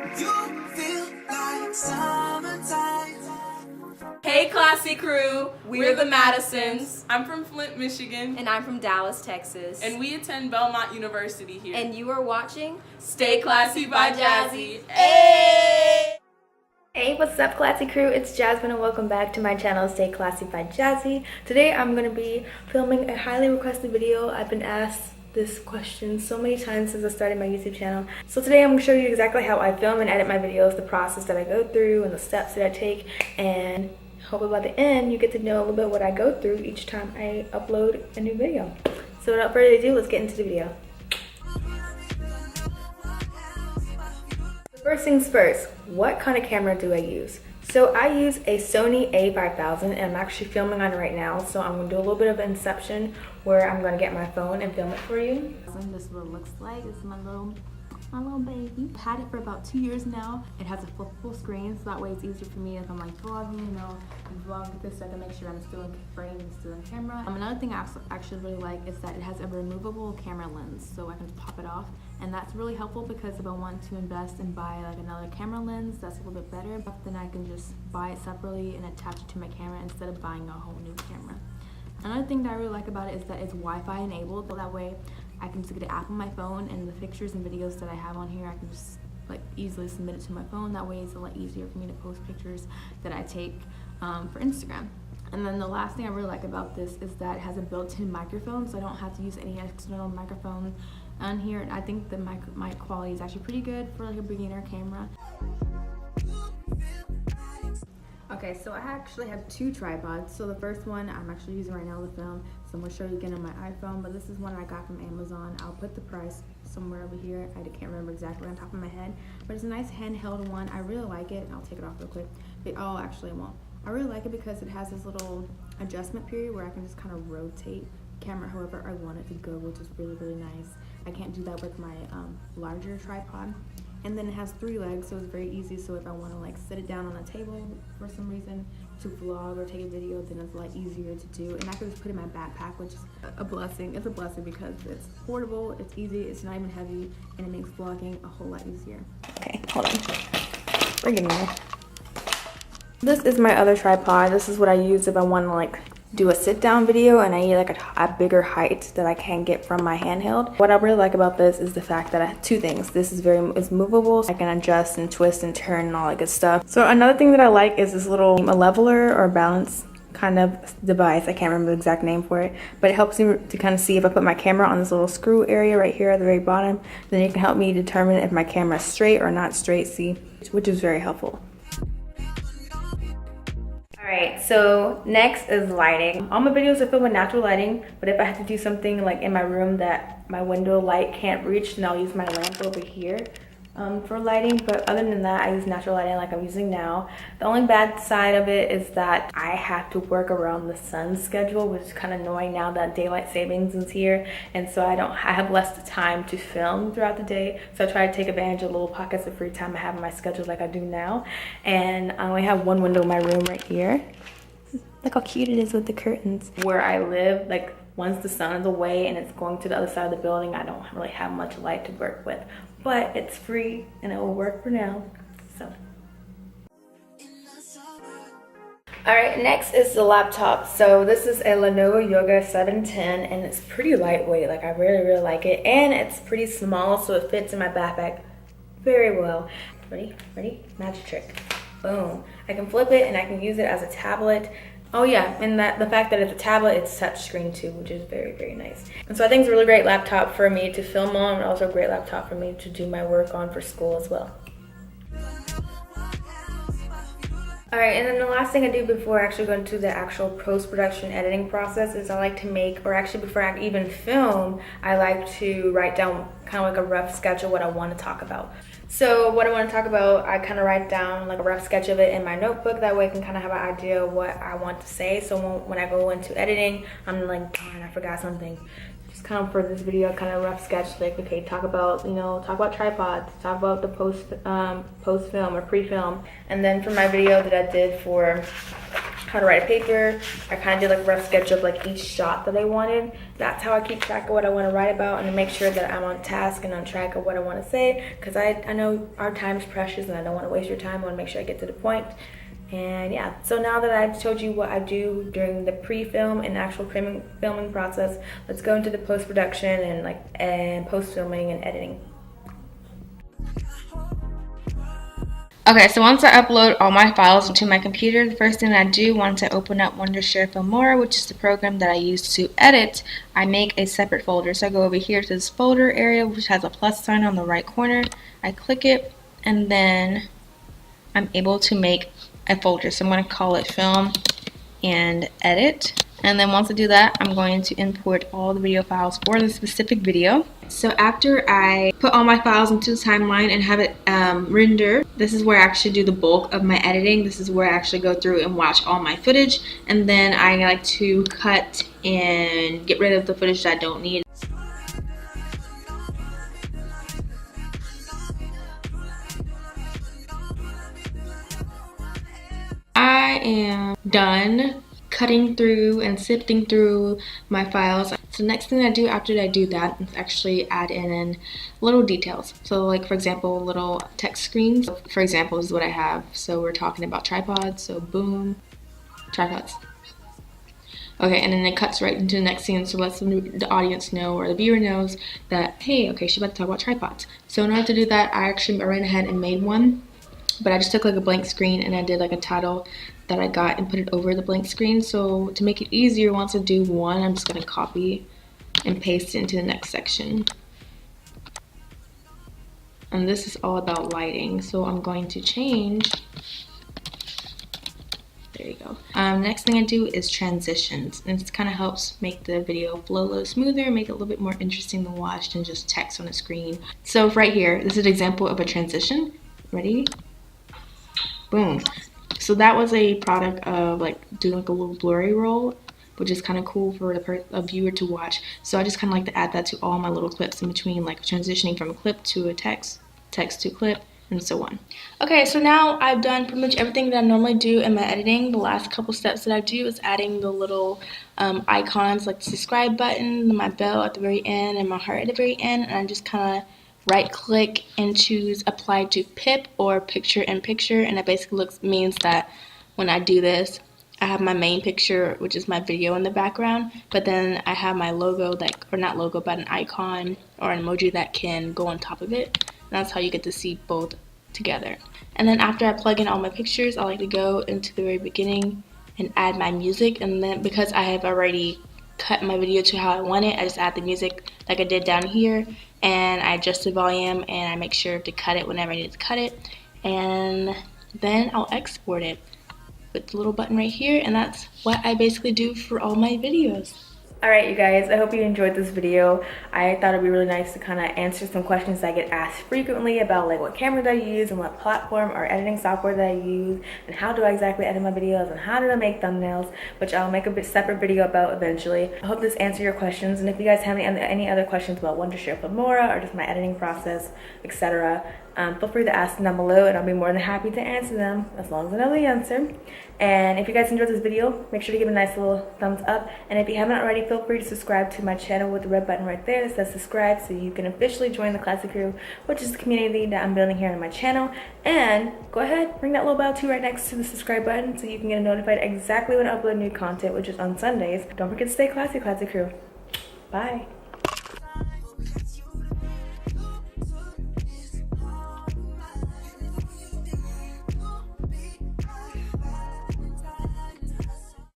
You feel like summertime. Hey classy crew, we're the Madisons. I'm from Flint, Michigan. And I'm from Dallas, Texas. And we attend Belmont University here. And you are watching Stay Classy by Jazzy. Hey! Hey, what's up classy crew? It's Jasmine and welcome back to my channel Stay Classy by Jazzy. Today I'm going to be filming a highly requested video. I've been asked this question so many times since I started my YouTube channel. So today I'm going to show you exactly how I film and edit my videos, the process that I go through and the steps that I take, and hopefully by the end you get to know a little bit what I go through each time I upload a new video. So without further ado, let's get into the video. First things first, what kind of camera do I use? So I use a Sony a5000 and I'm actually filming on it right now. So I'm going to do a little bit of inception where I'm going to get my phone and film it for you. This is what it looks like. This is my little baby. I've had it for about 2 years now. It has a flippable screen, so that way it's easier for me if I'm like vlogging, you know, and vlog with this so I can make sure I'm still in frame and still in camera. Another thing I actually really like is that it has a removable camera lens, so I can just pop it off. And that's really helpful because if I want to invest and buy like another camera lens that's a little bit better, then I can just buy it separately and attach it to my camera instead of buying a whole new camera. Another thing that I really like about it is that it's Wi-Fi enabled, so that way I can just get an app on my phone and the pictures and videos that I have on here, I can just like easily submit it to my phone. That way it's a lot easier for me to post pictures that I take for Instagram. And then the last thing I really like about this is that it has a built-in microphone, so I don't have to use any external microphone on here. And I think the mic quality is actually pretty good for like a beginner camera. Okay, so I actually have two tripods. So the first one I'm actually using right now to film, so I'm going to show you again on my iPhone, but this is one I got from Amazon. I'll put the price somewhere over here. I can't remember exactly on top of my head, but it's a nice handheld one. I really like it. I'll take it off real quick. Oh, actually I won't. I really like it because it has this little adjustment period where I can just kind of rotate the camera however I want it to go, which is really, really nice. I can't do that with my larger tripod. And then it has 3 legs, so it's very easy. So if I want to like sit it down on a table for some reason to vlog or take a video, then it's a lot easier to do. And I can just put it in my backpack, which is a blessing. It's a blessing because it's portable, it's easy, it's not even heavy, and it makes vlogging a whole lot easier. Okay, hold on. We're getting there. This is my other tripod. This is what I use if I want to like do a sit down video and I need like a bigger height that I can get from my handheld. What I really like about this is the fact that I have 2 things. This is it's movable, so I can adjust and twist and turn and all that good stuff. So another thing that I like is this little a leveler or balance kind of device. I can't remember the exact name for it, but it helps me to kind of see if I put my camera on this little screw area right here at the very bottom, then it can help me determine if my camera is straight or not straight, see, which is very helpful. Alright, so next is lighting. All my videos are filmed with natural lighting, but if I have to do something like in my room that my window light can't reach, then I'll use my lamp over here for lighting. But other than that, I use natural lighting like I'm using now. The only bad side of it is that I have to work around the sun's schedule, which is kind of annoying now that daylight savings is here, and so I have less time to film throughout the day. So I try to take advantage of little pockets of free time I have in my schedule like I do now. And I only have one window in my room right here. Look how cute it is with the curtains. Where I live, like once the sun is away and it's going to the other side of the building, I don't really have much light to work with. But it's free and it will work for now, so. Alright, next is the laptop. So this is a Lenovo Yoga 710 and it's pretty lightweight. Like I really, really like it. And it's pretty small, so it fits in my backpack very well. Ready? Ready? Magic trick. Boom. I can flip it and I can use it as a tablet. Oh yeah, and the fact that it's a tablet, it's touchscreen too, which is very, very nice. And so I think it's a really great laptop for me to film on, and also a great laptop for me to do my work on for school as well. Alright, and then the last thing I do before I actually go into the actual post-production editing process is I like to make, or actually before I even film, I like to write down kind of like a rough sketch of what I want to talk about. So what I want to talk about, I kind of write down like a rough sketch of it in my notebook. That way I can kind of have an idea of what I want to say. So when I go into editing, I'm like, darn, I forgot something. Just kind of for this video, kind of rough sketch, like, okay, talk about, you know, talk about tripods, talk about the post film or pre-film. And then for my video that I did for how to write a paper. I kind of did like a rough sketch of like each shot that I wanted. That's how I keep track of what I want to write about and to make sure that I'm on task and on track of what I want to say, because I know our time is precious and I don't want to waste your time. I want to make sure I get to the point. And yeah, so now that I've told you what I do during the pre-film and actual filming process, let's go into the post-production and post-filming and editing. Okay, so once I upload all my files into my computer, the first thing I do once I open up Wondershare Filmora, which is the program that I use to edit, I make a separate folder. So I go over here to this folder area, which has a plus sign on the right corner. I click it, and then I'm able to make a folder. So I'm going to call it Film and Edit. And then once I do that, I'm going to import all the video files for the specific video. So after I put all my files into the timeline and have it render, this is where I actually do the bulk of my editing. This is where I actually go through and watch all my footage. And then I like to cut and get rid of the footage that I don't need. I am done cutting through and sifting through my files. So next thing I do after I do that is actually add in little details. So like for example, little text screens. For example, this is what I have. So we're talking about tripods. So boom, tripods. Okay, and then it cuts right into the next scene, so lets the audience know or the viewer knows that, hey, okay, she's about to talk about tripods. So in order to do that, I ran ahead and made one. But I just took like a blank screen and I did like a title that I got and put it over the blank screen. So to make it easier, once I do one, I'm just going to copy and paste it into the next section. And this is all about lighting. So I'm going to change. There you go. Next thing I do is transitions. And this kind of helps make the video flow a little smoother, make it a little bit more interesting to watch than just text on a screen. So right here, this is an example of a transition. Ready? Boom. So that was a product of like doing like a little blurry roll, which is kind of cool for a viewer to watch. So I just kind of like to add that to all my little clips in between, like transitioning from a clip to a text to clip, and so on. Okay, so now I've done pretty much everything that I normally do in my editing. The last couple steps that I do is adding the little icons like the subscribe button, my bell at the very end, and my heart at the very end, and I just kind of right click and choose apply to pip or picture in picture, and it basically means that when I do this, I have my main picture, which is my video in the background, but then I have my logo or not logo, but an icon or an emoji that can go on top of it. And that's how you get to see both together. And then after I plug in all my pictures, I like to go into the very beginning and add my music, and then because I have already cut my video to how I want it, I just add the music like I did down here, and I adjust the volume and I make sure to cut it whenever I need to cut it, and then I'll export it with the little button right here, and that's what I basically do for all my videos. Alright you guys, I hope you enjoyed this video. I thought it'd be really nice to kind of answer some questions that I get asked frequently about like what camera do I use and what platform or editing software that I use and how do I exactly edit my videos and how do I make thumbnails, which I'll make a separate video about eventually. I hope this answered your questions, and if you guys have any other questions about Wondershare Filmora or just my editing process, etc., feel free to ask them down below and I'll be more than happy to answer them as long as I know the answer. And if you guys enjoyed this video, make sure to give it a nice little thumbs up, and if you haven't already, feel free to subscribe to my channel with the red button right there that says subscribe, so you can officially join the Classy Crew, which is the community that I'm building here on my channel. And go ahead, ring that little bell too right next to the subscribe button so you can get notified exactly when I upload new content, which is on Sundays. Don't forget to stay classy, Classy Crew. Bye.